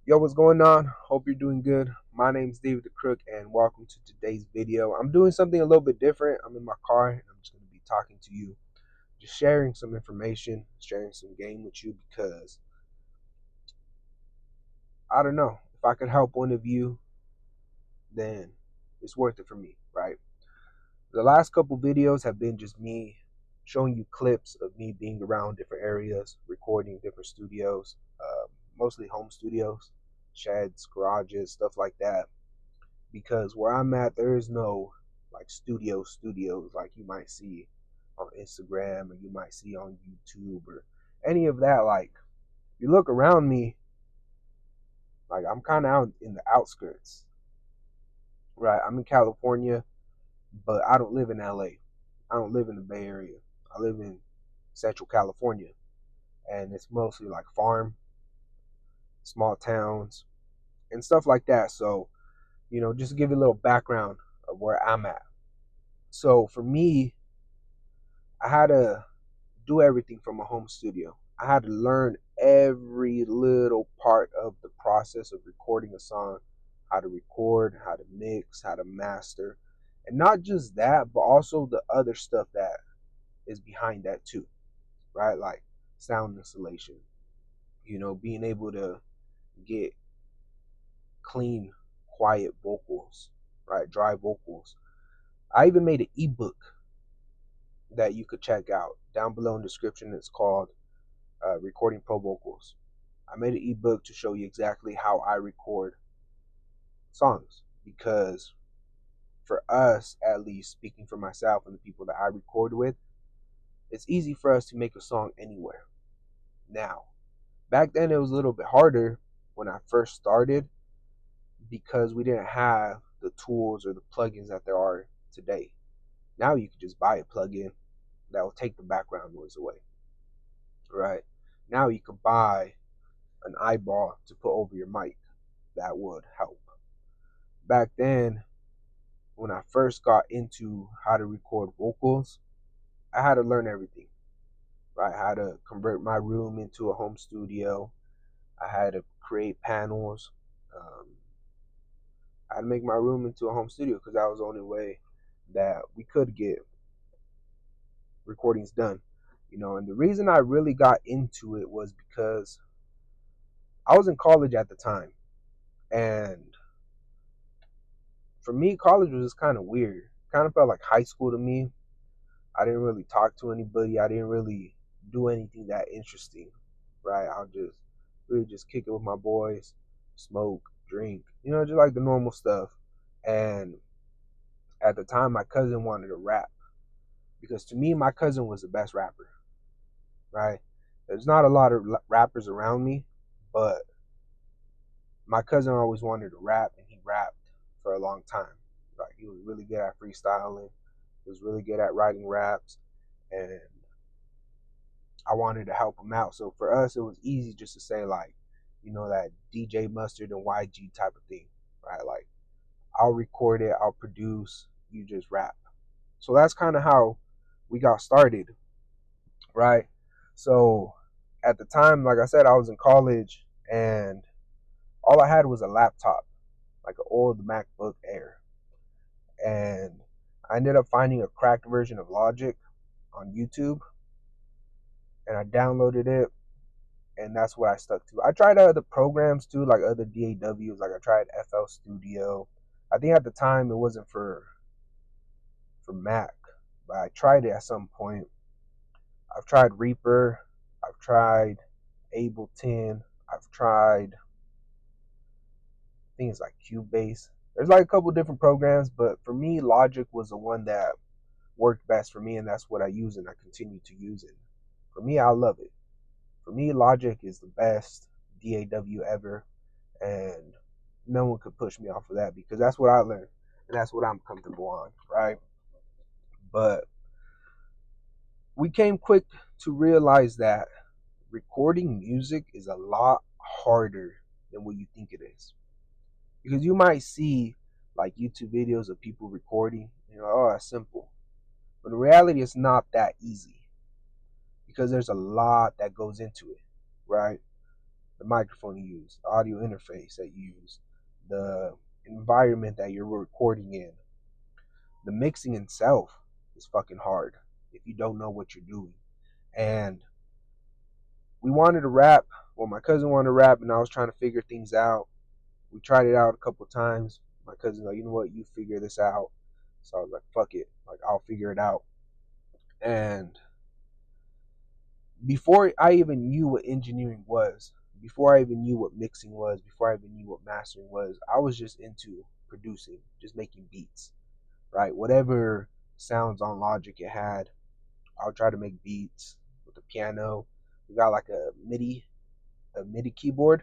Yo, what's going on? Hope you're doing good. My name's David the Crook, and welcome to today's video. I'm doing something a little bit different. I'm in my car, and I'm just going to be talking to you, just sharing some information, sharing some game with you, because I don't know. If I could help one of you, then it's worth it for me, right? The last couple videos have been just me showing you clips of me being around different areas, recording different studios, mostly home studios, sheds, garages, stuff like that. Because where I'm at, there is no like studios like you might see on Instagram or you might see on YouTube or any of that. Like, you look around me, like I'm kind of out in the outskirts, right? I'm in California, but I don't live in LA. I don't live in the Bay Area. I live in Central California, and it's mostly like farm, small towns, and stuff like that. So, just to give you a little background of where I'm at. So for me, I had to do everything from a home studio. I had to learn every little part of the process of recording a song, how to record, how to mix, how to master. And not just that, but also the other stuff that is behind that too, right? Like sound installation, being able to get clean, quiet vocals, right? Dry vocals. I even made an ebook that you could check out down below in the description. It's called Recording Pro Vocals. I made an ebook to show you exactly how I record songs, because for us, at least speaking for myself and the people that I record with, it's easy for us to make a song anywhere. Now, back then it was a little bit harder when I first started, because we didn't have the tools or the plugins that there are today. Now you can just buy a plugin that will take the background noise away, right? Now you could buy an eyeball to put over your mic. That would help. Back then, when I first got into how to record vocals, I had to learn everything, right? I had to convert my room into a home studio. I had to create panels. Um, I had to make my room into a home studio, because that was the only way that we could get recordings done. And the reason I really got into it was because I was in college at the time, and for me, college was just kind of weird. Kind of felt like high school to me. I didn't really talk to anybody. I didn't really do anything that interesting, right? I'll just really just kick it with my boys, smoke, drink, just like the normal stuff. And at the time, my cousin wanted to rap, because to me, my cousin was the best rapper, right? There's not a lot of rappers around me, but my cousin always wanted to rap, and he rapped for a long time. Like, he was really good at freestyling. He was really good at writing raps, and I wanted to help him out. So for us, it was easy just to say, like, that DJ Mustard and YG type of thing, right? Like, I'll record it, I'll produce, you just rap. So that's kind of how we got started, right? So at the time, like I said, I was in college, and all I had was a laptop, like an old MacBook Air. And I ended up finding a cracked version of Logic on YouTube, and I downloaded it, and that's what I stuck to. I tried other programs too, like other DAWs. Like I tried FL Studio. I think at the time it wasn't for Mac, but I tried it at some point. I've tried Reaper. I've tried Ableton. I've tried things like Cubase. There's like a couple different programs, but for me, Logic was the one that worked best for me, and that's what I use, and I continue to use it. For me, I love it. For me, Logic is the best DAW ever, and no one could push me off of that, because that's what I learned, and that's what I'm comfortable on, right? But we came quick to realize that recording music is a lot harder than what you think it is. Because you might see like YouTube videos of people recording, oh, that's simple. But in reality, it's not that easy, because there's a lot that goes into it, right? the microphone you use, the audio interface that you use, the environment that you're recording in. The mixing itself is fucking hard if you don't know what you're doing. And we wanted to rap. Well, my cousin wanted to rap, and I was trying to figure things out. We tried it out a couple times. My cousin's like, you know what, you figure this out. So I was like, fuck it. Like, I'll figure it out. And before I even knew what engineering was, before I even knew what mixing was, before I even knew what mastering was, I was just into producing, just making beats, right? Whatever sounds on Logic it had, I'll try to make beats with the piano. We got like a MIDI keyboard,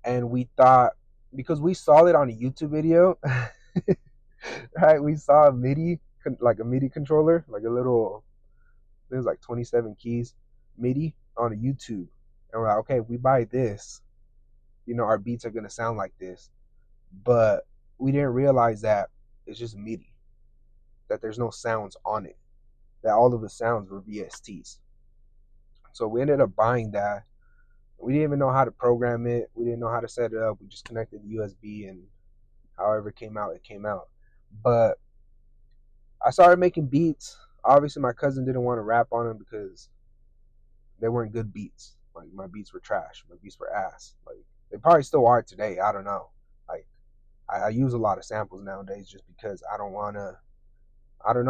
and we thought, because we saw it on a YouTube video, right? We saw a MIDI, like a MIDI controller, like a little, it was like 27 keys MIDI on a YouTube, and we're like, okay, if we buy this, you know, our beats are gonna sound like this. But we didn't realize that it's just MIDI, that there's no sounds on it, that all of the sounds were VSTs. So we ended up buying that. We didn't even know how to program it. We didn't know how to set it up. We just connected the USB, and however it came out, it came out. But I started making beats. Obviously, my cousin didn't want to rap on them because they weren't good beats. Like, my beats were trash. My beats were ass. Like, they probably still are today. I don't know. Like, I use a lot of samples nowadays just because I don't know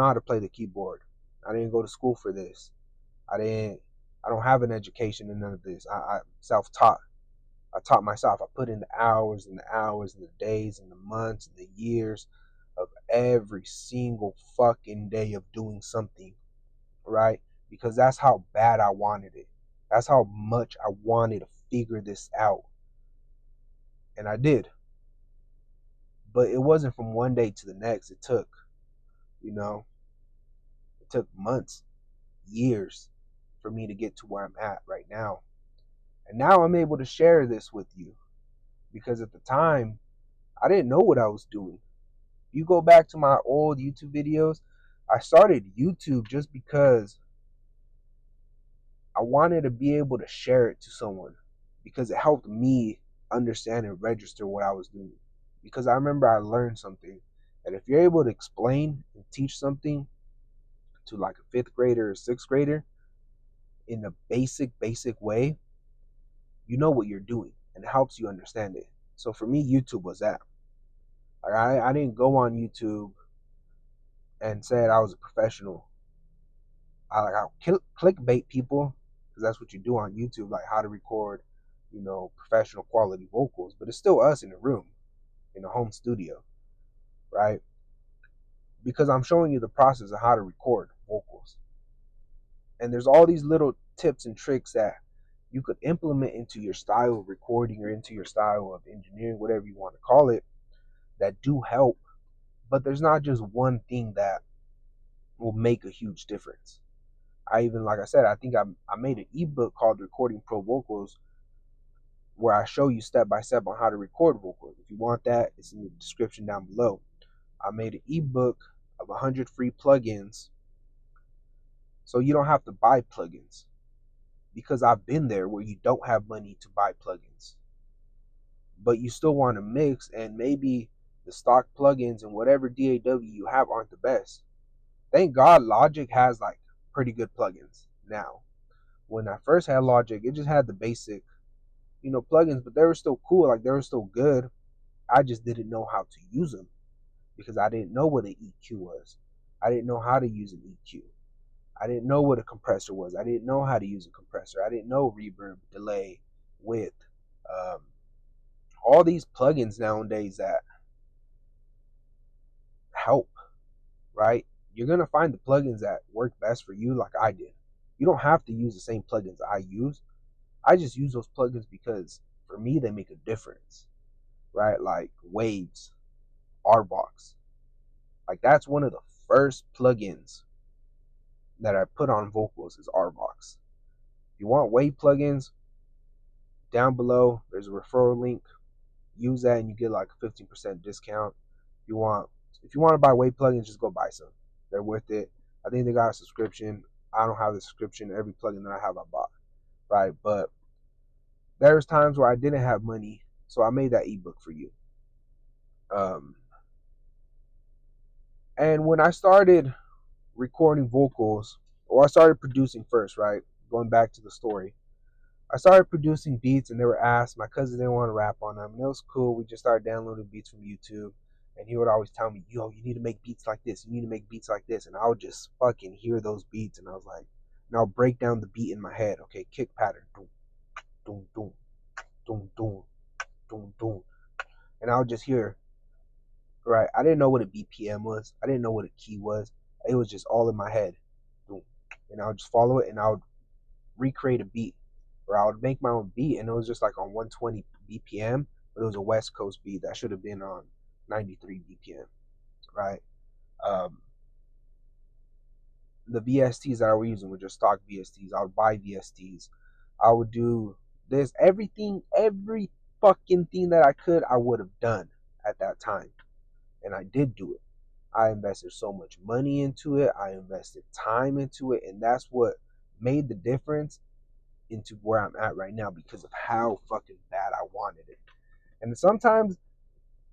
how to play the keyboard. I didn't go to school for this. I don't have an education in none of this. I self-taught. I taught myself. I put in the hours and the hours and the days and the months and the years of every single fucking day of doing something, right? Because that's how bad I wanted it. That's how much I wanted to figure this out. And I did. But it wasn't from one day to the next. It took months, years for me to get to where I'm at right now. And now I'm able to share this with you, because at the time, I didn't know what I was doing. If you go back to my old YouTube videos, I started YouTube just because I wanted to be able to share it to someone, because it helped me understand and register what I was doing. Because I remember I learned something, that if you're able to explain and teach something to like a 5th grader or 6th grader in a basic way, you know what you're doing, and it helps you understand it. So for me, YouTube was that. Like, I didn't go on YouTube and said I was a professional. I'll clickbait people, because that's what you do on YouTube, like how to record, professional quality vocals. But it's still us in a room, in a home studio, right? Because I'm showing you the process of how to record vocals. And there's all these little tips and tricks that you could implement into your style of recording or into your style of engineering, whatever you want to call it, that do help. But there's not just one thing that will make a huge difference. Like I said, I think I made an ebook called Recording Pro Vocals, where I show you step by step on how to record vocals. If you want that, it's in the description down below. I made an ebook of 100 free plugins, so you don't have to buy plugins. Because I've been there where you don't have money to buy plugins, but you still want to mix, and maybe the stock plugins and whatever DAW you have aren't the best. Thank God Logic has like pretty good plugins now. When I first had Logic, it just had the basic, plugins, but they were still cool. Like, they were still good. I just didn't know how to use them, because I didn't know what an EQ was. I didn't know how to use an EQ. I didn't know what a compressor was. I didn't know how to use a compressor. I didn't know reverb, delay, width. All these plugins nowadays that help, right? You're going to find the plugins that work best for you, like I did. You don't have to use the same plugins I use. I just use those plugins because, for me, they make a difference, right? Like Waves, RBox. Like, that's one of the first plugins that I put on vocals is RBox. If you want Wave plugins, down below there's a referral link. Use that and you get like a 15% discount. If you want to buy Wave plugins, just go buy some. They're worth it. I think they got a subscription. I don't have the subscription. Every plugin that I have, I bought, right? But there's times where I didn't have money, so I made that ebook for you. And when I started recording vocals, or I started producing first, right? Going back to the story, I started producing beats, and they were asked. My cousin didn't want to rap on them, and it was cool. We just started downloading beats from YouTube, and he would always tell me, "Yo, you need to make beats like this. You need to make beats like this." And I would just fucking hear those beats, and I was like, and I'll break down the beat in my head. Okay, kick pattern, doom, doom, doom, doom, doom, doom, doom, and I'll just hear. Right, I didn't know what a BPM was. I didn't know what a key was. It was just all in my head, doom, and I would just follow it, and I would recreate a beat, or I would make my own beat, and it was just like on 120 BPM, but it was a West Coast beat that should have been on 93 BPM, right? The VSTs that I was using were just stock VSTs. I would buy VSTs. I would do this, every fucking thing that I could, I would have done at that time, and I did do it. I invested so much money into it. I invested time into it, and that's what made the difference into where I'm at right now, because of how fucking bad I wanted it. And sometimes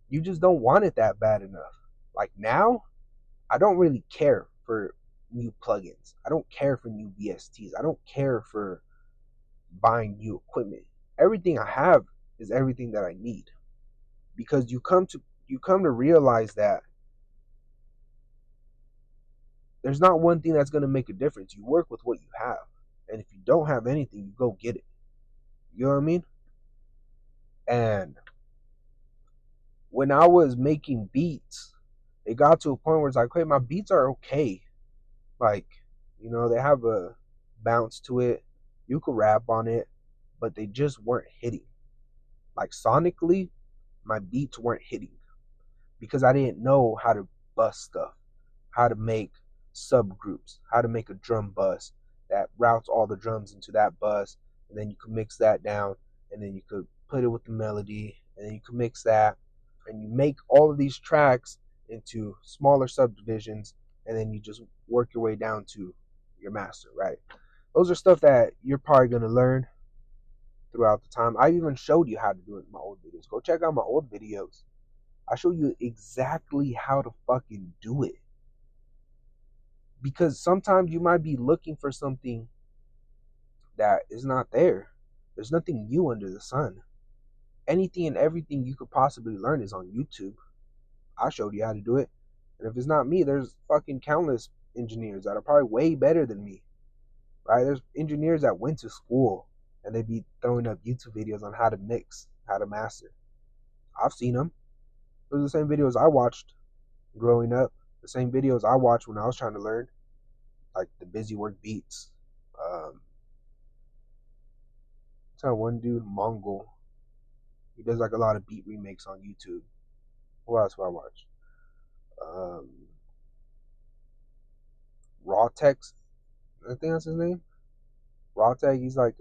you just don't want it that bad enough. Like now, I don't really care for new plugins. I don't care for new VSTs. I don't care for buying new equipment. Everything I have is everything that I need. Because you come to realize that there's not one thing that's going to make a difference. You work with what you have. And if you don't have anything, you go get it. You know what I mean? And when I was making beats, it got to a point where it's like, hey, my beats are okay. Like, you know, they have a bounce to it. You could rap on it, but they just weren't hitting. Like sonically, my beats weren't hitting because I didn't know how to bust stuff, how to make subgroups, how to make a drum bus that routes all the drums into that bus, and then you could mix that down, and then you could put it with the melody, and then you could mix that, and you make all of these tracks into smaller subdivisions, and then you just work your way down to your master, right? Those are stuff that you're probably going to learn throughout the time. I even showed you how to do it in my old videos. Go check out my old videos. I show you exactly how to fucking do it. Because sometimes you might be looking for something that is not there. There's nothing new under the sun. Anything and everything you could possibly learn is on YouTube. I showed you how to do it. And if it's not me, there's fucking countless engineers that are probably way better than me. Right? There's engineers that went to school and they be throwing up YouTube videos on how to mix, how to master. I've seen them. Those are the same videos I watched growing up. The same videos I watched when I was trying to learn. Like the Busy Work Beats. It's one dude, Mongol. He does like a lot of beat remakes on YouTube. Who else do I watch? Rawtex. I think that's his name. Rawtech. He's like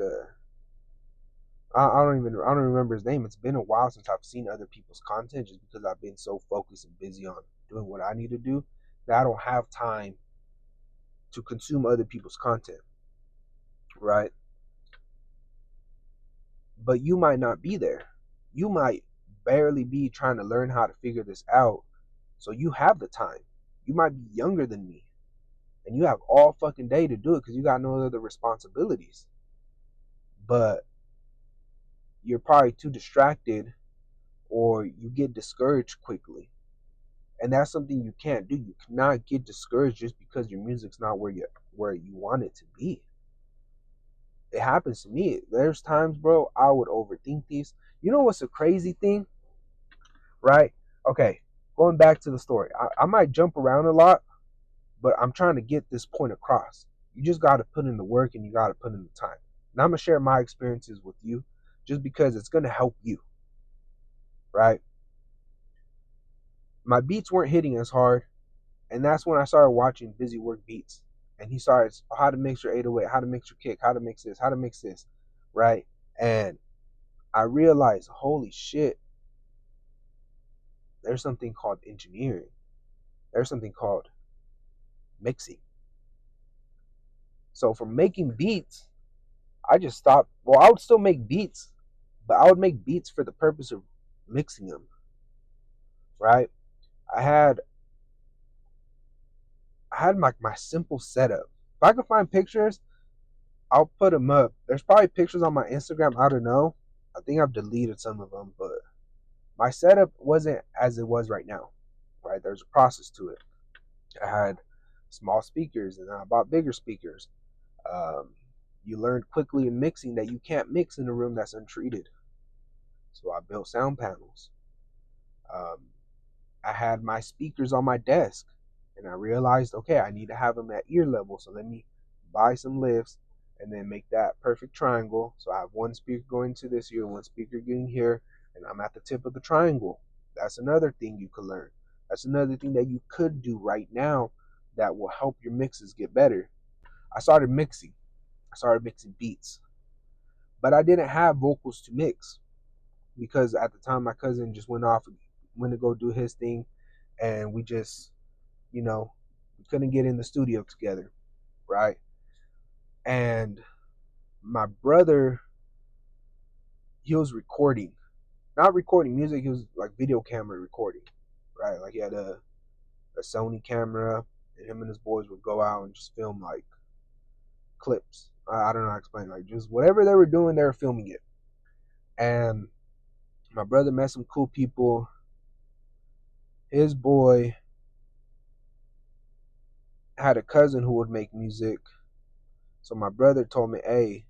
I don't remember his name. It's been a while since I've seen other people's content, just because I've been so focused and busy on doing what I need to do that I don't have time to consume other people's content, right? But you might not be there. You might barely be trying to learn how to figure this out, so you have the time. You might be younger than me, and you have all fucking day to do it because you got no other responsibilities. But you're probably too distracted, or you get discouraged quickly. And that's something you can't do. You cannot get discouraged just because your music's not where you want it to be. It happens to me. There's times, bro, I would overthink these. You know what's a crazy thing? Right? Okay, going back to the story. I might jump around a lot, but I'm trying to get this point across. You just got to put in the work and you got to put in the time. And I'm going to share my experiences with you just because it's going to help you. Right? My beats weren't hitting as hard, and that's when I started watching Busy Work Beats. And he starts how to mix your 808, how to mix your kick, how to mix this, right? And I realized, holy shit, there's something called engineering. There's something called mixing. So from making beats, I just stopped. Well, I would still make beats, But I would make beats for the purpose of mixing them, right? I had my simple setup. If I could find pictures, I'll put them up. There's probably pictures on my Instagram. I don't know. I think I've deleted some of them, but my setup wasn't as it was right now, right? There's a process to it. I had small speakers, and then I bought bigger speakers. Um, you learn quickly in mixing that you can't mix in a room that's untreated. So I built sound panels. Um, I had my speakers on my desk, and I realized, okay, I need to have them at ear level. So let me buy some lifts and then make that perfect triangle. So I have one speaker going to this ear, one speaker getting here, and I'm at the tip of the triangle. That's another thing you could learn. That's another thing that you could do right now that will help your mixes get better. I started mixing. I started mixing beats, but I didn't have vocals to mix because at the time my cousin just went to go do his thing, and we just, we couldn't get in the studio together, right? And my brother, he was recording, not recording music, he was like video camera recording, right? Like he had a Sony camera, and him and his boys would go out and just film like clips. I don't know how to explain, like just whatever they were doing, they were filming it. And my brother met some cool people. His boy had a cousin who would make music. So my brother told me, hey,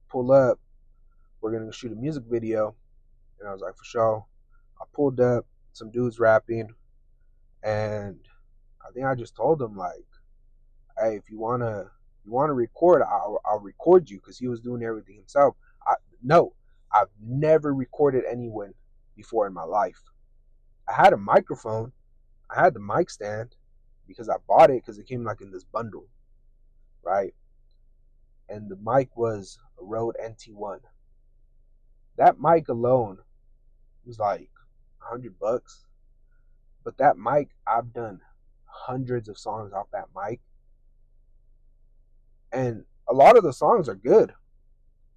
pull up. We're going to shoot a music video. And I was like, for sure. I pulled up, some dudes rapping. And I think I just told him, like, hey, if you wanna record, I'll record you, because he was doing everything himself. I've never recorded anyone before in my life. I had a microphone. I had the mic stand because I bought it because it came like in this bundle, right? And the mic was a Rode NT1. That mic alone was like $100. But that mic, I've done hundreds of songs off that mic. And a lot of the songs are good,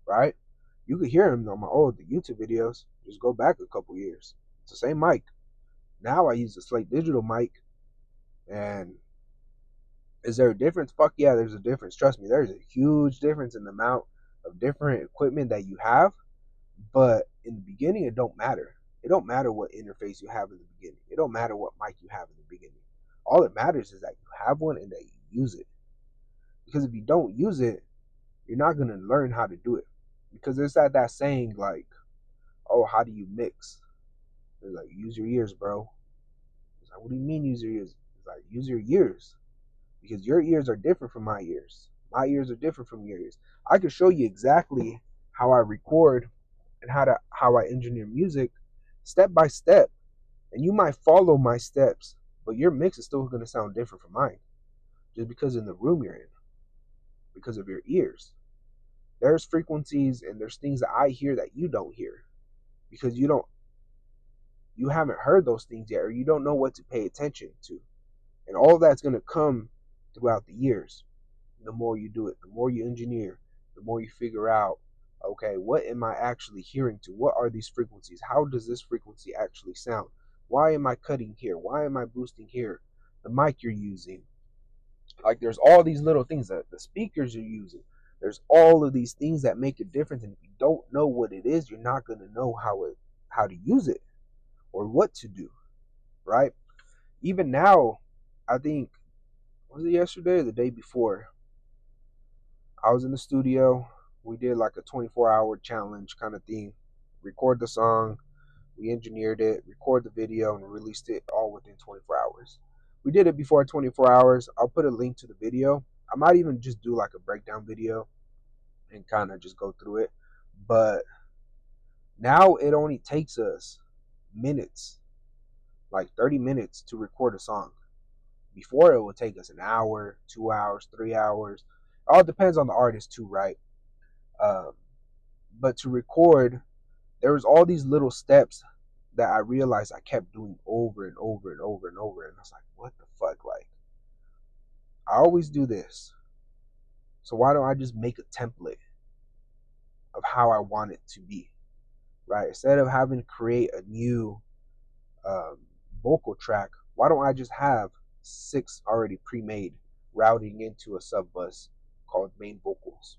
right? You could hear them on my old YouTube videos. Just go back a couple years. It's the same mic. Now I use a Slate Digital mic. And is there a difference? Fuck yeah, there's a difference. Trust me, there's a huge difference in the amount of different equipment that you have. But in the beginning, it don't matter. It don't matter what interface you have in the beginning. It don't matter what mic you have in the beginning. All that matters is that you have one and that you use it. Because if you don't use it, you're not going to learn how to do it. Because there's that saying like, oh, how do you mix? It's like, use your ears, bro. It's like, what do you mean use your ears? It's like, use your ears. Because your ears are different from my ears. My ears are different from your ears. I can show you exactly how I record and how I engineer music step by step. And you might follow my steps, but your mix is still going to sound different from mine. Just because in the room you're in. Because of your ears. There's frequencies and there's things that I hear that you don't hear. Because you haven't heard those things yet, or you don't know what to pay attention to. And all of that's going to come throughout the years. The more you do it, the more you engineer, the more you figure out, okay, what am I actually hearing to? What are these frequencies? How does this frequency actually sound? Why am I cutting here? Why am I boosting here? The mic you're using. Like there's all these little things that the speakers you're using. There's all of these things that make a difference. And if you don't know what it is, you're not going to know how to use it or what to do, right? Even now, I think, was it yesterday or the day before? I was in the studio. We did like a 24-hour challenge kind of thing. Record the song, we engineered it, record the video, and released it all within 24 hours. We did it before 24 hours. I'll put a link to the video. I might even just do like a breakdown video and kind of just go through it. But now it only takes us minutes, like 30 minutes to record a song. Before it would take us an hour, 2 hours, 3 hours. All depends on the artist too, right? But to record, there was all these little steps that I realized I kept doing over and over and over and over. And I was like, what the fuck? Like, I always do this. So why don't I just make a template of how I want it to be? right? Instead of having to create a new vocal track, why don't I just have 6 already pre-made routing into a sub bus called main vocals?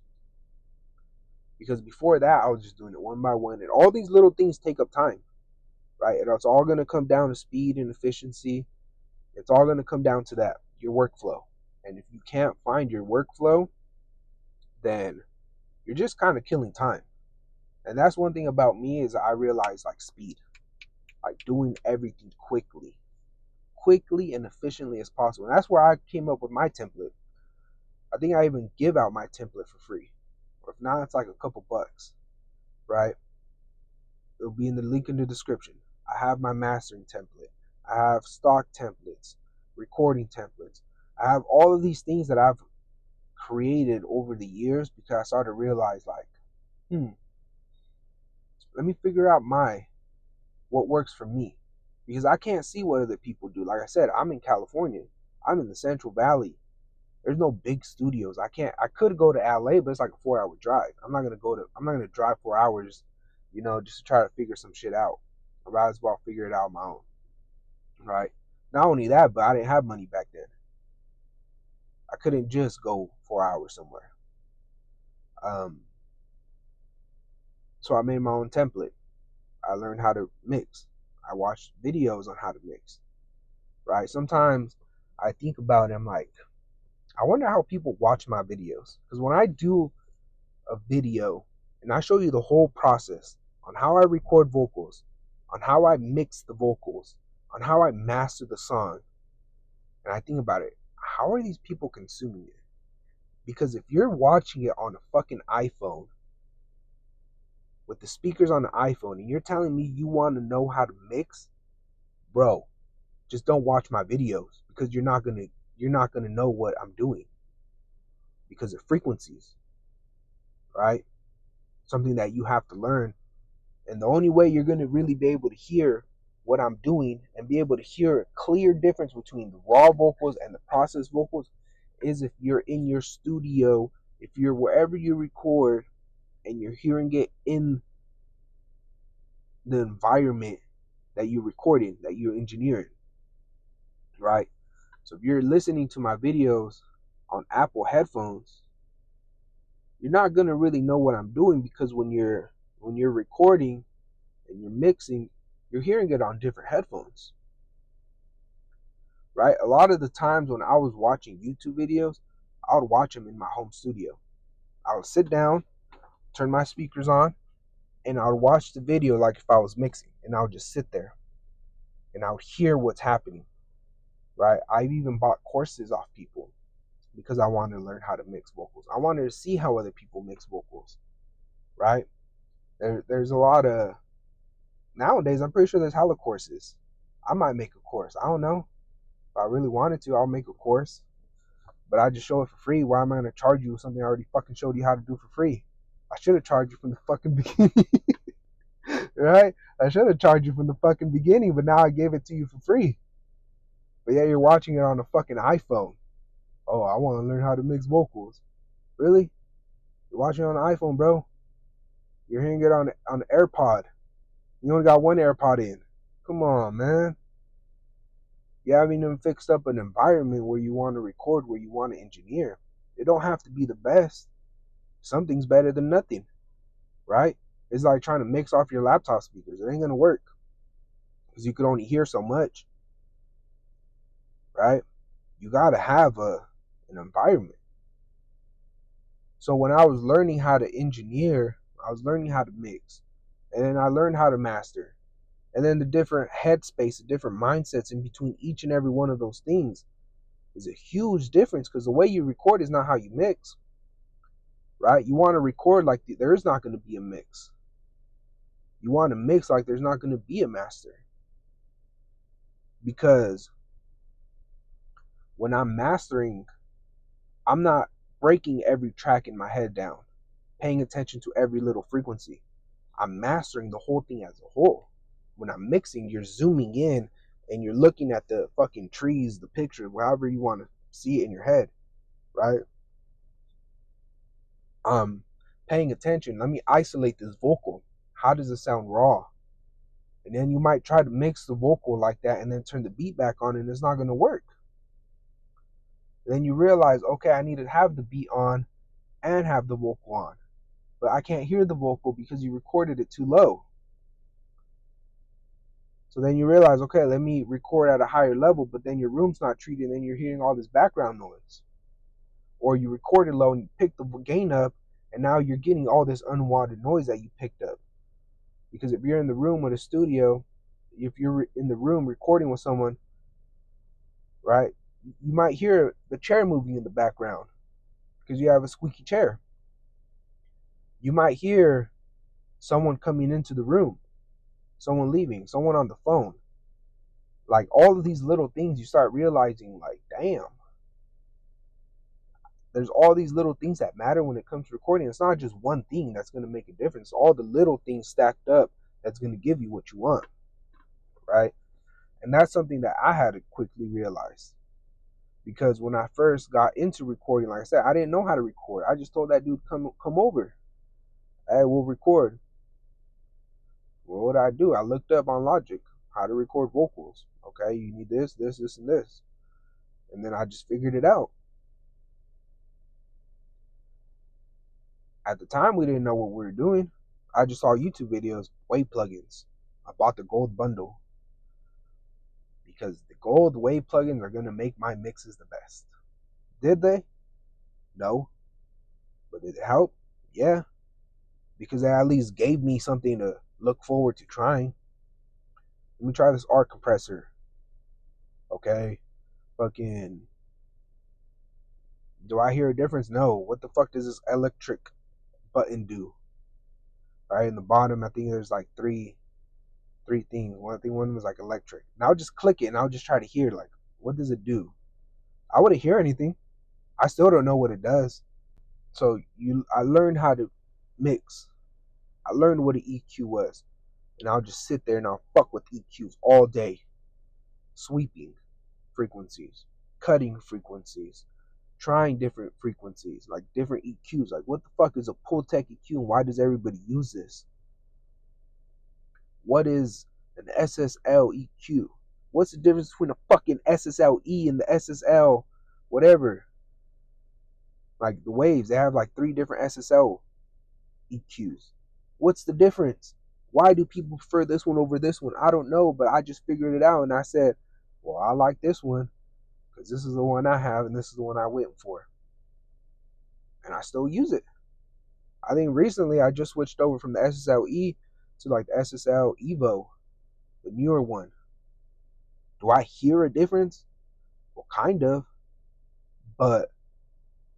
Because before that, I was just doing it one by one, and all these little things take up time, right? And it's all going to come down to speed and efficiency. It's all going to come down to that, your workflow. And if you can't find your workflow, then you're just kind of killing time. And that's one thing about me is I realize like speed, like doing everything quickly and efficiently as possible. And that's where I came up with my template. I think I even give out my template for free. Or if not, it's like a couple bucks, right? It'll be in the link in the description. I have my mastering template. I have stock templates, recording templates. I have all of these things that I've created over the years because I started to realize like, let me figure out what works for me. Because I can't see what other people do. Like I said, I'm in California. I'm in the Central Valley. There's no big studios. I could go to LA, but it's like a 4-hour drive. I'm not gonna drive 4 hours, just to try to figure some shit out. I'd rather as well figure it out on my own. Right? Not only that, but I didn't have money back then. I couldn't just go 4 hours somewhere. So I made my own template. I learned how to mix. I watched videos on how to mix. Right? Sometimes I think about it, I'm like, I wonder how people watch my videos. Because when I do a video and I show you the whole process on how I record vocals, on how I mix the vocals, on how I master the song, and I think about it, how are these people consuming it? Because if you're watching it on a fucking iPhone, with the speakers on the iPhone, and you're telling me you want to know how to mix, bro, just don't watch my videos, because you're not gonna know what I'm doing because of frequencies, right? Something that you have to learn, and the only way you're gonna really be able to hear what I'm doing and be able to hear a clear difference between the raw vocals and the processed vocals is if you're in your studio, if you're wherever you record, and you're hearing it in the environment that you're recording, that you're engineering, right? So if you're listening to my videos on Apple headphones, you're not gonna really know what I'm doing, because when you're recording and you're mixing, you're hearing it on different headphones, right? A lot of the times when I was watching YouTube videos, I would watch them in my home studio. I would sit down, turn my speakers on, and I would watch the video like if I was mixing, and I would just sit there and I would hear what's happening, right? I've even bought courses off people because I wanted to learn how to mix vocals. I wanted to see how other people mix vocals, right? There's a lot of, nowadays, I'm pretty sure there's hella courses. I might make a course. I don't know. If I really wanted to, I'll make a course. But I just show it for free. Why am I going to charge you something I already fucking showed you how to do for free? I should have charged you from the fucking beginning. Right? I should have charged you from the fucking beginning, but now I gave it to you for free. But yeah, you're watching it on a fucking iPhone. Oh, I want to learn how to mix vocals. Really? You're watching it on an iPhone, bro. You're hearing it on the AirPod. You only got one AirPod in. Come on, man. You haven't even fixed up an environment where you want to record, where you want to engineer. It don't have to be the best. Something's better than nothing, right? It's like trying to mix off your laptop speakers. It ain't going to work because you can only hear so much, right? You got to have an environment. So when I was learning how to engineer, I was learning how to mix, and then I learned how to master, and then the different headspace, the different mindsets in between each and every one of those things is a huge difference, because the way you record is not how you mix, right? You want to record like there's not going to be a mix. You want to mix like there's not going to be a master, because when I'm mastering, I'm not breaking every track in my head down, paying attention to every little frequency. I'm mastering the whole thing as a whole. When I'm mixing, you're zooming in and you're looking at the fucking trees, the picture, however you want to see it in your head, right? Paying attention. Let me isolate this vocal. How does it sound raw? And then you might try to mix the vocal like that and then turn the beat back on, and it's not going to work. Then you realize, okay, I need to have the beat on and have the vocal on, but I can't hear the vocal because you recorded it too low. So then you realize, okay, let me record at a higher level, but then your room's not treated, and then you're hearing all this background noise. Or you recorded low and you picked the gain up, and now you're getting all this unwanted noise that you picked up. Because if you're in the room with a studio, if you're in the room recording with someone, right, you might hear the chair moving in the background because you have a squeaky chair. You might hear someone coming into the room, someone leaving, someone on the phone. Like all of these little things, you start realizing, like, damn, there's all these little things that matter when it comes to recording. It's not just one thing that's going to make a difference. All the little things stacked up that's going to give you what you want, right? And that's something that I had to quickly realize. Because when I first got into recording, like I said, I didn't know how to record. I just told that dude, come over. Hey, we'll record. Well, what did I do? I looked up on Logic how to record vocals. Okay, you need this, this, this, and this. And then I just figured it out. At the time, we didn't know what we were doing. I just saw YouTube videos, wave plugins. I bought the gold bundle because the gold wave plugins are going to make my mixes the best. Did they? No. But did it help? Yeah. Because they at least gave me something to look forward to trying. Let me try this art compressor. Okay. Fucking. Do I hear a difference? No. What the fuck does this electric button do? Right in the bottom, I think there's like three things. One of them was like electric. And I'll just click it and I'll just try to hear, like, what does it do? I wouldn't hear anything. I still don't know what it does. So I learned how to mix. I learned what an EQ was. And I'll just sit there and I'll fuck with EQs all day. Sweeping frequencies, cutting frequencies, trying different frequencies, like different EQs. Like, what the fuck is a Pultec EQ and why does everybody use this? What is an SSL EQ? What's the difference between a fucking SSLE and the SSL whatever? Like the waves, they have like 3 different SSL EQs. What's the difference? Why do people prefer this one over this one? I don't know, but I just figured it out and I said, well, I like this one because this is the one I have and this is the one I went for. And I still use it. I think recently I just switched over from the SSLE to like the SSL Evo, the newer one. Do I hear a difference? Well, kind of. But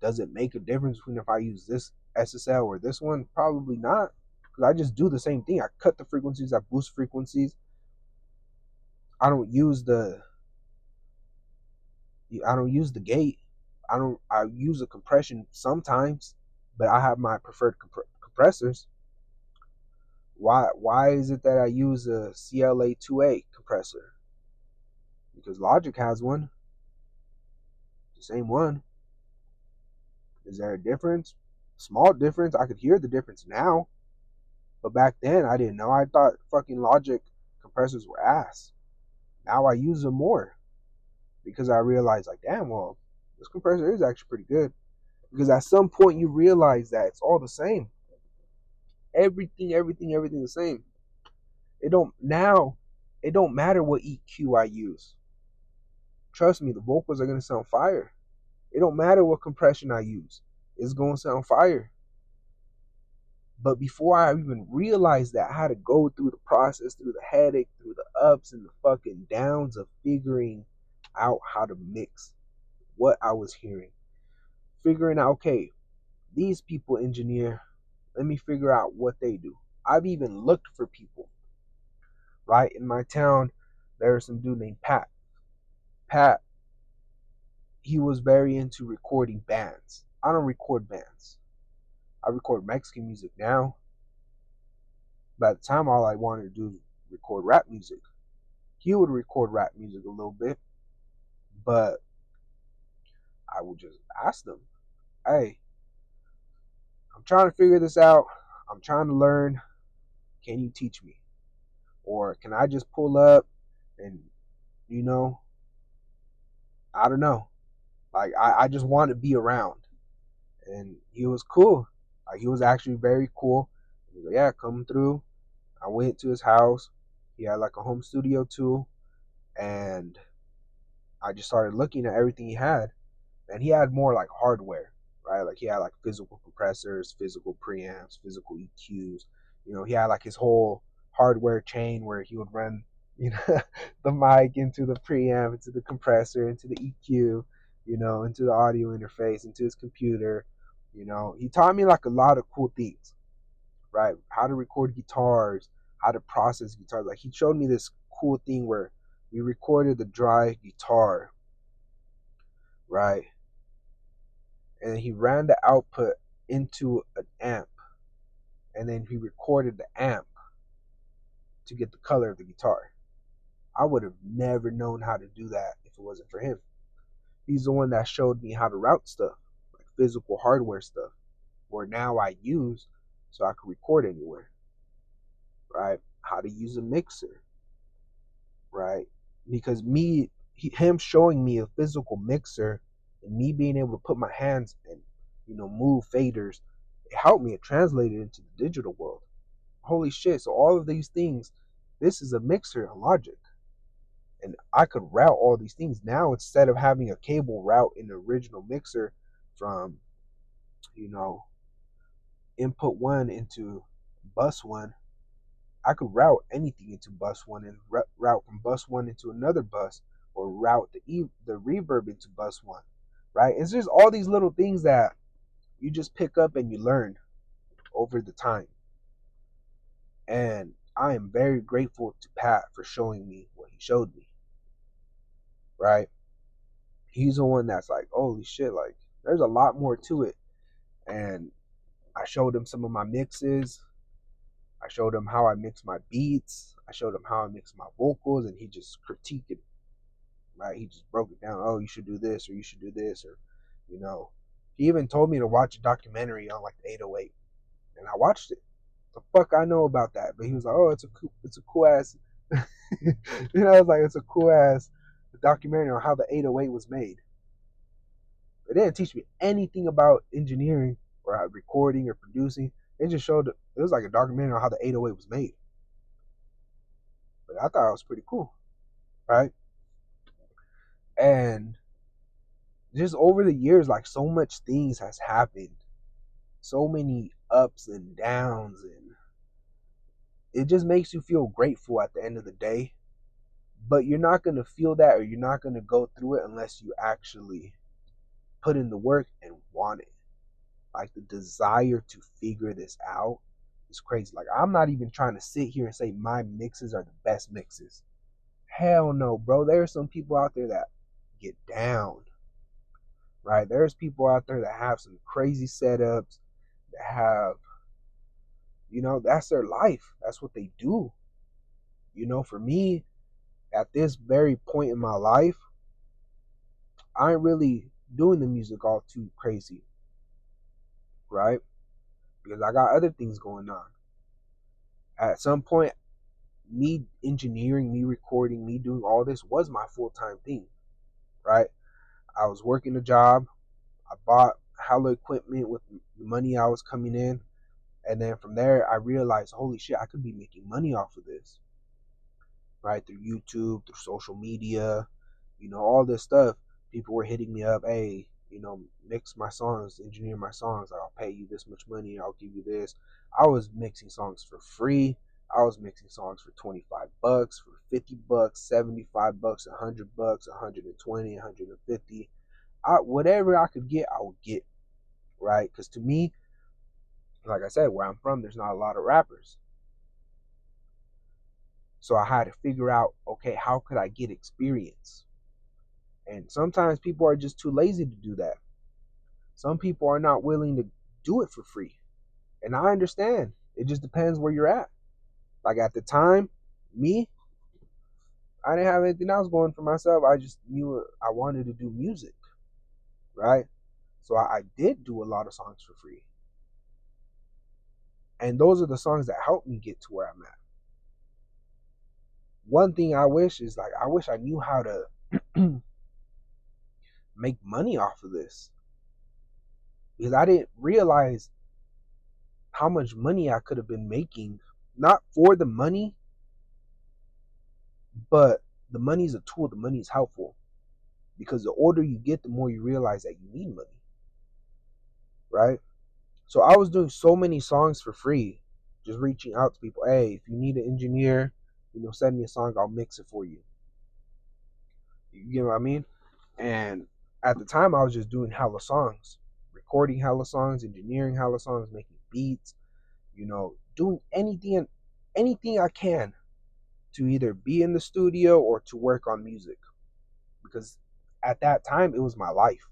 does it make a difference between if I use this SSL or this one? Probably not. Because I just do the same thing. I cut the frequencies, I boost frequencies. I don't use the gate. I use a compression sometimes, but I have my preferred compressors. Why is it that I use a CLA2A compressor? Because Logic has one. The same one. Is there a difference? Small difference. I could hear the difference now. But back then, I didn't know. I thought fucking Logic compressors were ass. Now I use them more. Because I realized, like, damn, well, this compressor is actually pretty good. Because at some point, you realize that it's all the same. Everything the same. It don't matter what EQ I use. Trust me, the vocals are going to sound fire. It don't matter what compression I use. It's going to sound fire. But before I even realized that, I had to go through the process, through the headache, through the ups and the fucking downs of figuring out how to mix what I was hearing. Figuring out, okay, these people engineer, let me figure out what they do. I've even looked for people. Right? In my town, there was some dude named Pat. Pat, he was very into recording bands. I don't record bands. I record Mexican music now. But at the time, all I wanted to do was record rap music. He would record rap music a little bit. But I would just ask them, hey, I'm trying to figure this out. I'm trying to learn. Can you teach me? Or can I just pull up and, you know, I don't know. Like, I just want to be around. And he was cool. Like, he was actually very cool. He was like, yeah, come through. I went to his house. He had like a home studio too. And I just started looking at everything he had. And he had more like hardware, right? Like he had like physical compressors, physical preamps, physical EQs. You know, he had like his whole hardware chain where he would run, you know, the mic into the preamp, into the compressor, into the EQ, you know, into the audio interface, into his computer. You know, he taught me like a lot of cool things, right? How to record guitars, how to process guitars. Like he showed me this cool thing where we recorded the dry guitar, right? And he ran the output into an amp, and then he recorded the amp to get the color of the guitar. I would have never known how to do that if it wasn't for him. He's the one that showed me how to route stuff, like physical hardware stuff, where now I use so I can record anywhere, right? How to use a mixer, right? Because him showing me a physical mixer and me being able to put my hands and, you know, move faders, it helped me. It translated into the digital world. Holy shit. So all of these things, this is a mixer in Logic. And I could route all these things. Now, instead of having a cable route in the original mixer from, you know, input one into bus one, I could route anything into bus one and route from bus one into another bus, or route the reverb into bus one, right? It's just all these little things that you just pick up and you learn over the time. And I am very grateful to Pat for showing me what he showed me, right? He's the one that's like, holy shit, like there's a lot more to it. And I showed him some of my mixes. I showed him how I mix my beats. I showed him how I mix my vocals, and he just critiqued it, right? He just broke it down. Oh, you should do this, or you should do this, or, you know. He even told me to watch a documentary on like the 808, and I watched it. The fuck I know about that? But he was like, oh, it's a cool ass. You know, I was like, it's a cool ass documentary on how the 808 was made. It didn't teach me anything about engineering or recording or producing. It just showed, it was like a documentary on how the 808 was made. But I thought it was pretty cool, right? And just over the years, like so much things has happened, so many ups and downs, and it just makes you feel grateful at the end of the day. But you're not going to feel that, or you're not going to go through it unless you actually put in the work and want it. Like the desire to figure this out is crazy. Like I'm not even trying to sit here and say my mixes are the best mixes. Hell no, bro. There are some people out there that get down, right? There's people out there that have some crazy setups, that have, you know, that's their life. That's what they do. You know, for me, at this very point in my life, I ain't really doing the music all too crazy, right? Because I got other things going on. At some point, me engineering, me recording, me doing all this was my full-time thing, right? I was working a job. I bought hella equipment with the money I was coming in. And then from there, I realized, holy shit, I could be making money off of this, right? Through YouTube, through social media, you know, all this stuff. People were hitting me up, hey, you know, mix my songs, engineer my songs. I'll pay you this much money. I'll give you this. I was mixing songs for free. I was mixing songs for $25, for $50, $75, $100, 120, 150. Whatever I could get, I would get, right? Because to me, like I said, where I'm from, there's not a lot of rappers. So I had to figure out, okay, how could I get experience? And sometimes people are just too lazy to do that. Some people are not willing to do it for free. And I understand. It just depends where you're at. Like at the time, me, I didn't have anything else going for myself. I just knew I wanted to do music, right? So I did do a lot of songs for free. And those are the songs that helped me get to where I'm at. One thing I wish is like, I wish I knew how to make money off of this, because I didn't realize how much money I could have been making, not for the money, but the money's a tool. The money is helpful, because the older you get, the more you realize that you need money, right? So I was doing so many songs for free, just reaching out to people. Hey, if you need an engineer, send me a song, I'll mix it for you. You get what I mean? And at the time, I was just doing hella songs, recording hella songs, engineering hella songs, making beats, doing anything I can to either be in the studio or to work on music. Because at that time, it was my life.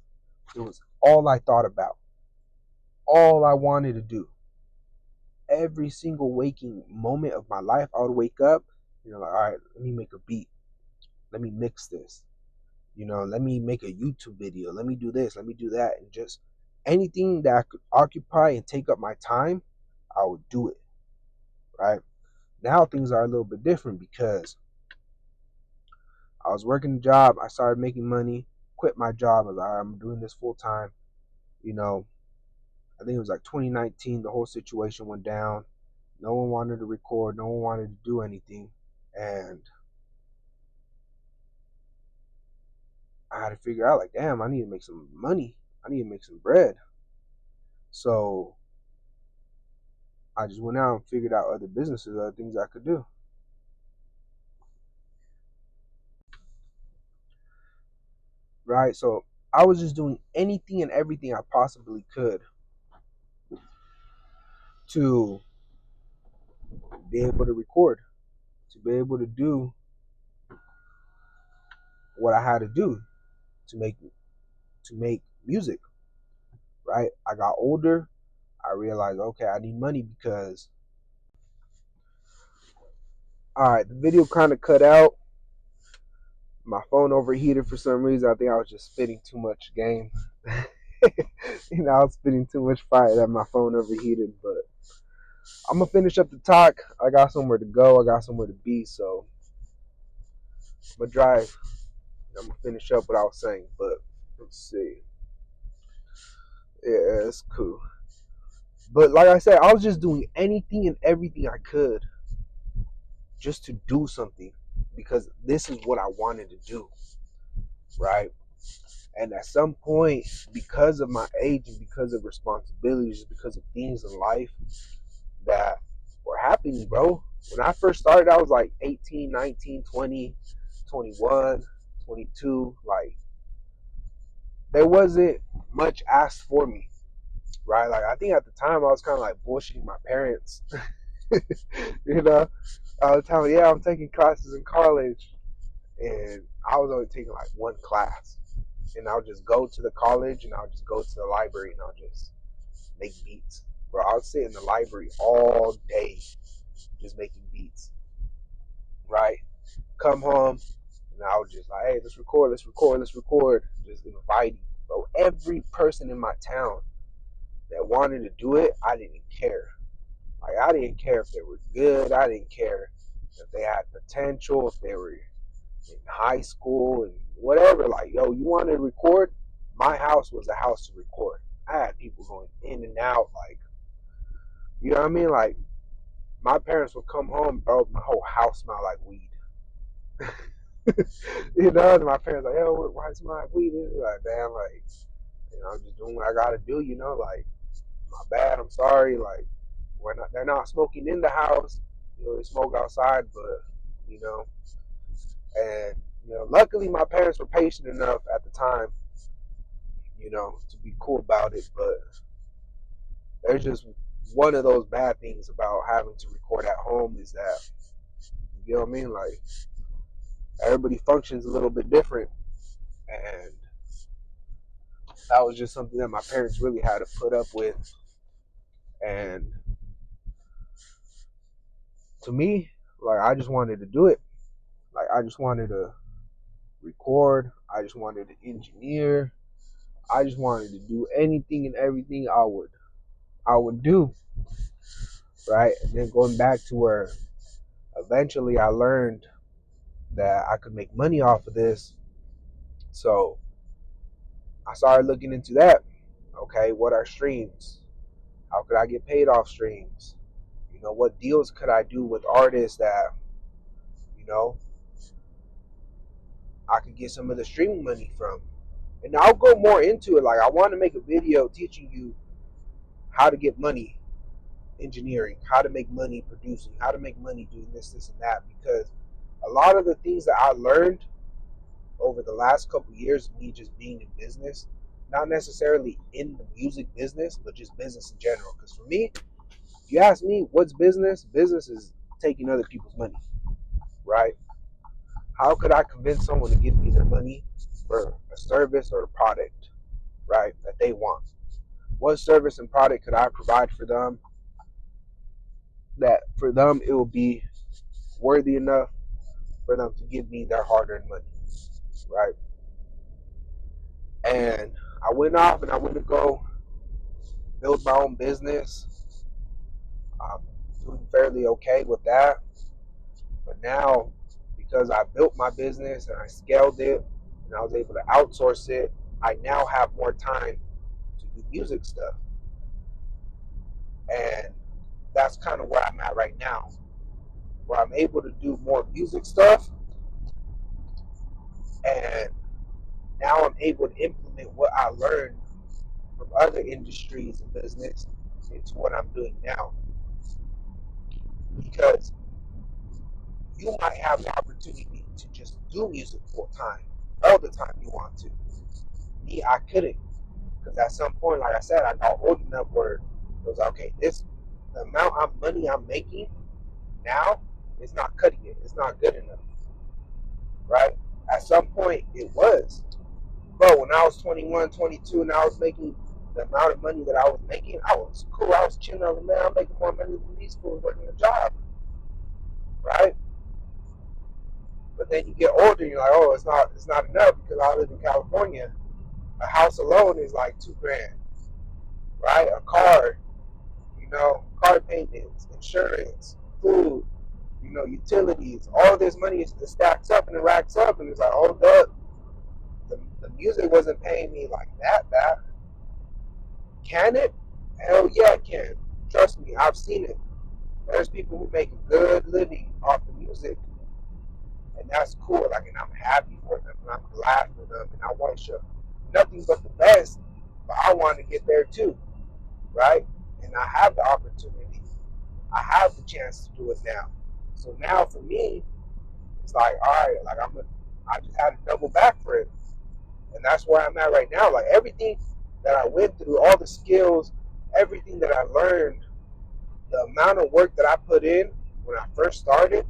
It was all I thought about, all I wanted to do. Every single waking moment of my life, I would wake up, like, all right, let me make a beat. Let me mix this. Let me make a YouTube video. Let me do this. Let me do that. And just anything that I could occupy and take up my time, I would do it. Right? Now things are a little bit different, because I was working a job. I started making money, quit my job. I was like, all right, I'm doing this full time. I think it was like 2019, the whole situation went down. No one wanted to record. No one wanted to do anything. And I had to figure out, like, damn, I need to make some money. I need to make some bread. So I just went out and figured out other businesses, other things I could do. Right? So I was just doing anything and everything I possibly could to be able to record, to be able to do what I had to do to make music. Right? I got older. I realized, okay, I need money, because all right, the video kind of cut out. My phone overheated for some reason. I think I was just spitting too much game. I was spitting too much fire that my phone overheated. But I'm gonna finish up the talk. I got somewhere to go. I got somewhere to be. So I'm gonna drive. I'm gonna finish up what I was saying. But let's see. Yeah, it's cool. But like I said, I was just doing anything and everything I could just to do something, because this is what I wanted to do. Right? And at some point, because of my age and because of responsibilities, because of things in life that were happening, bro. When I first started, I was like 18, 19, 20, 21, 22. Like, there wasn't much asked for me, right? Like, I think at the time, I was kind of like bullshitting my parents. I was telling them, yeah, I'm taking classes in college. And I was only taking like one class. And I'll just go to the college, and I'll just go to the library, and I'll just make beats. Bro, I'll sit in the library all day just making beats. Right? Come home, and I was just like, hey, let's record. Just inviting. Bro, every person in my town that wanted to do it, I didn't care. Like, I didn't care if they were good. I didn't care if they had potential, if they were in high school and whatever. Like, yo, you want to record? My house was a house to record. I had people going in and out, like, you know what I mean? Like, my parents would come home, bro, my whole house smelled like weed. And my parents like, yo, why does it smell like weed? Like, damn, like, I'm just doing what I gotta do, like, my bad, I'm sorry, like, they're not smoking in the house, they smoke outside, but, and, luckily my parents were patient enough at the time, to be cool about it. But there's just one of those bad things about having to record at home is that, you know what I mean? Like, everybody functions a little bit different. And that was just something that my parents really had to put up with. And to me, like, I just wanted to do it. Like, I just wanted to record. I just wanted to engineer. I just wanted to do anything and everything I would do. right? And then going back to where eventually I learned that I could make money off of this. So I started looking into that. Okay, what are streams? How could I get paid off streams? What deals could I do with artists that, you know, I could get some of the streaming money from? And I'll go more into it. Like, I want to make a video teaching you how to get money engineering, how to make money producing, how to make money doing this, and that. Because a lot of the things that I learned over the last couple of years of me just being in business, not necessarily in the music business, but just business in general. Because for me, if you ask me, what's business? Business is taking other people's money, right? How could I convince someone to give me their money for a service or a product, right, that they want? What service and product could I provide for them that for them it will be worthy enough for them to give me their hard-earned money, right? And I went off and I went to go build my own business. I'm doing fairly okay with that. But now, because I built my business and I scaled it and I was able to outsource it, I now have more time to do music stuff. And that's kind of where I'm at right now, where I'm able to do more music stuff. And now I'm able to implement what I learned from other industries and business into what I'm doing now. Because you might have the opportunity to just do music full time, all the time you want to. Me, I couldn't. Because at some point, like I said, I got old enough where it was like, okay, the amount of money I'm making now is not cutting it. It's not good enough, right? At some point, it was. Bro, when I was 21, 22, and I was making the amount of money that I was making, I was cool. I was chilling. I was, man, I'm making more money than these fools working a job, right? But then you get older, and you're like, oh, it's not enough because I live in California. A house alone is like $2,000, right? A car, car payments, insurance, food, utilities. All this money stacks up and it racks up, and it's like, hold up, the music wasn't paying me like that bad. Can it? Hell yeah, it can. Trust me, I've seen it. There's people who make a good living off the music, and that's cool. Like, and I'm happy for them, and I'm glad for them, and I want you nothing but the best. But I want to get there too, right? And I have the opportunity. I have the chance to do it now. So now for me, it's like, all right, like I just had to double back for it, and that's where I'm at right now. Like everything that I went through, all the skills, everything that I learned, the amount of work that I put in when I first started,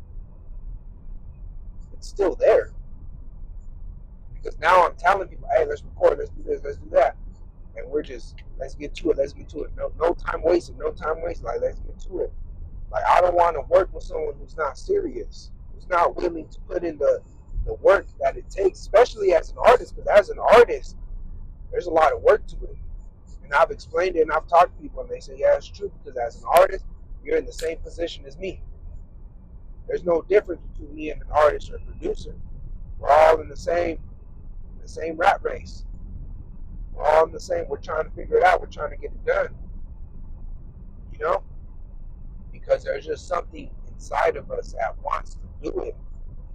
it's still there. Because now I'm telling people, hey, let's record, let's do this, let's do that, and let's get to it, let's get to it. No time wasted, no time wasted. Like let's get to it. Like I don't want to work with someone who's not serious, who's not willing to put in the work that it takes, especially as an artist. Because as an artist, there's a lot of work to it. And I've explained it and I've talked to people and they say, yeah, it's true, because as an artist, you're in the same position as me. There's no difference between me and an artist or a producer. We're all in the same rat race. We're all in the same, we're trying to figure it out, we're trying to get it done. You know? Because there's just something inside of us that wants to do it.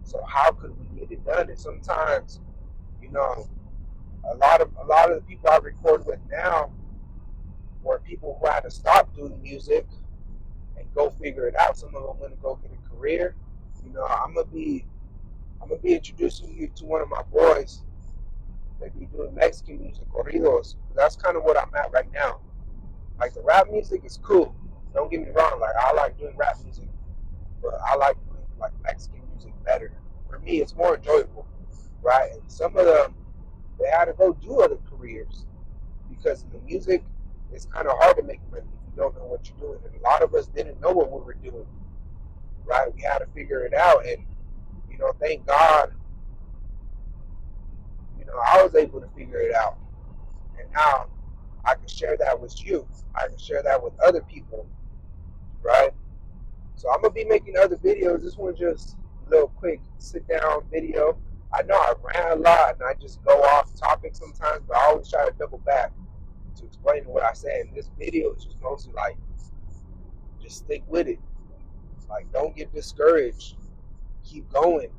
So how could we get it done? And sometimes, a lot of the people I record with now were people who had to stop doing music and go figure it out. Some of them want to go get a career. I'm gonna be introducing you to one of my boys. They be doing Mexican music, corridos. That's kind of what I'm at right now. Like the rap music is cool. Don't get me wrong. Like I like doing rap music, but I like doing like Mexican music better. For me, it's more enjoyable, right? And some of them, they had to go do other careers because in the music, it's kind of hard to make money if you don't know what you're doing. And a lot of us didn't know what we were doing, right? We had to figure it out, and thank God, I was able to figure it out, and now I can share that with you. I can share that with other people. right? So I'm gonna be making other videos. This one just a little quick sit down video. I know I ran a lot and I just go off topic sometimes, but I always try to double back to explain what I say. And this video is just mostly like, just stick with it. Like, don't get discouraged. Keep going.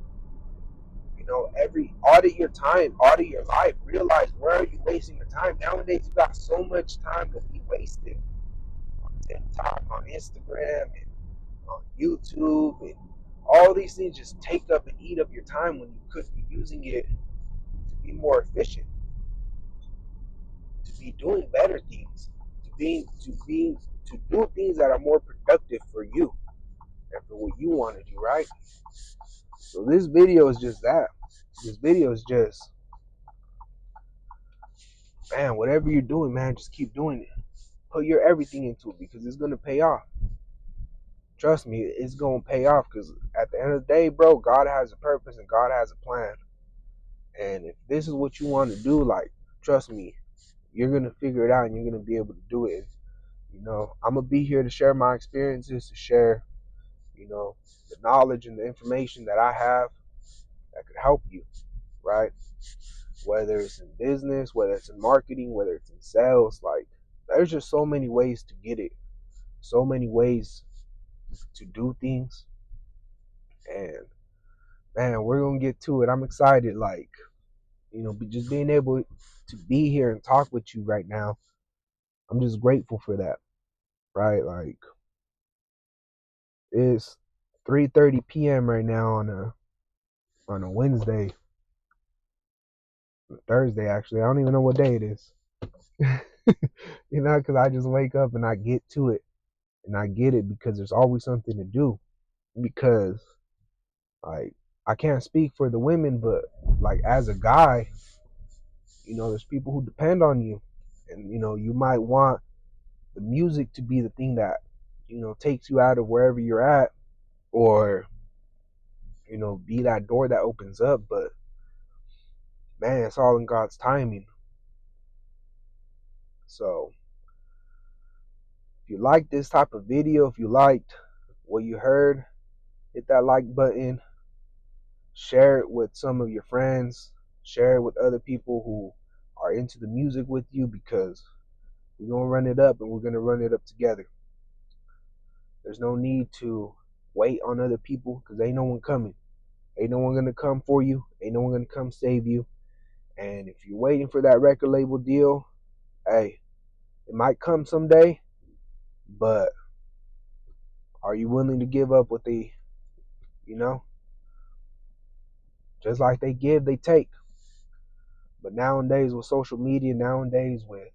Audit your time, audit your life. Realize, where are you wasting your time? Nowadays, you got so much time to be wasted on TikTok, on Instagram, and on YouTube, and all these things just take up and eat up your time when you could be using it to be more efficient, to be doing better things, to do things that are more productive for you and for what you want to do, right? So this video is just that. This video is just, man, whatever you're doing, man, just keep doing it. Put your everything into it because it's gonna pay off. Trust me, it's gonna pay off because at the end of the day, bro, God has a purpose and God has a plan. And if this is what you want to do, like, trust me, you're gonna figure it out and you're gonna be able to do it. I'm gonna be here to share my experiences, to share, the knowledge and the information that I have that could help you, right? Whether it's in business, whether it's in marketing, whether it's in sales, like, there's just so many ways to get it, so many ways to do things. And man, we're gonna get to it. I'm excited, like, just being able to be here and talk with you right now. I'm just grateful for that, right? Like, it's 3:30 p.m. right now on a Wednesday, Thursday actually. I don't even know what day it is. Because I just wake up and I get to it, and I get it because there's always something to do. Because, like, I can't speak for the women, but like, as a guy, there's people who depend on you, and you might want the music to be the thing that takes you out of wherever you're at, or be that door that opens up. But man, it's all in God's timing. So if you like this type of video, if you liked what you heard, hit that like button, share it with some of your friends, share it with other people who are into the music with you, because we're going to run it up and we're going to run it up together. There's no need to wait on other people because ain't no one coming. Ain't no one going to come for you. Ain't no one going to come save you. And if you're waiting for that record label deal, hey, it might come someday, but are you willing to give up what they, just like they give, they take. But nowadays with social media, nowadays with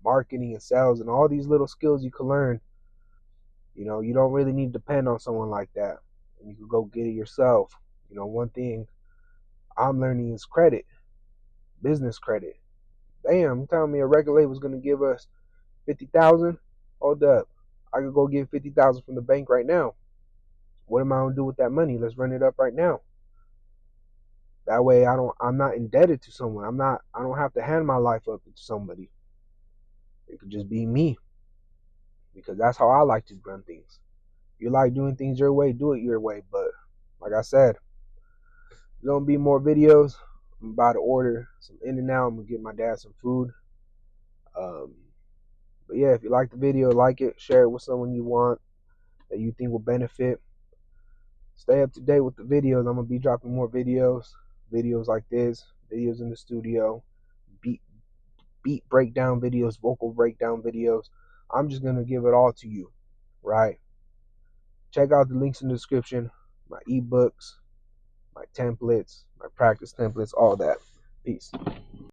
marketing and sales and all these little skills you can learn, you don't really need to depend on someone like that. And you can go get it yourself. One thing I'm learning is credit, business credit. Damn, you telling me a record label is going to give us 50,000? Hold up, I could go get 50,000 from the bank right now. What am I going to do with that money? Let's run it up right now. That way I'm not indebted to someone. I don't have to hand my life up to somebody. It could just be me, because that's how I like to run things. If you like doing things your way, do it your way. But like I said, there's gonna be more videos. I'm about to order some In-N-Out. I'm gonna get my dad some food. But yeah, if you like the video, like it, share it with someone you want that you think will benefit. Stay up to date with the videos. I'm gonna be dropping more videos like this, videos in the studio, beat breakdown videos, vocal breakdown videos. I'm just gonna give it all to you, right? Check out the links in the description, my ebooks, my templates, my practice templates, all that. Peace.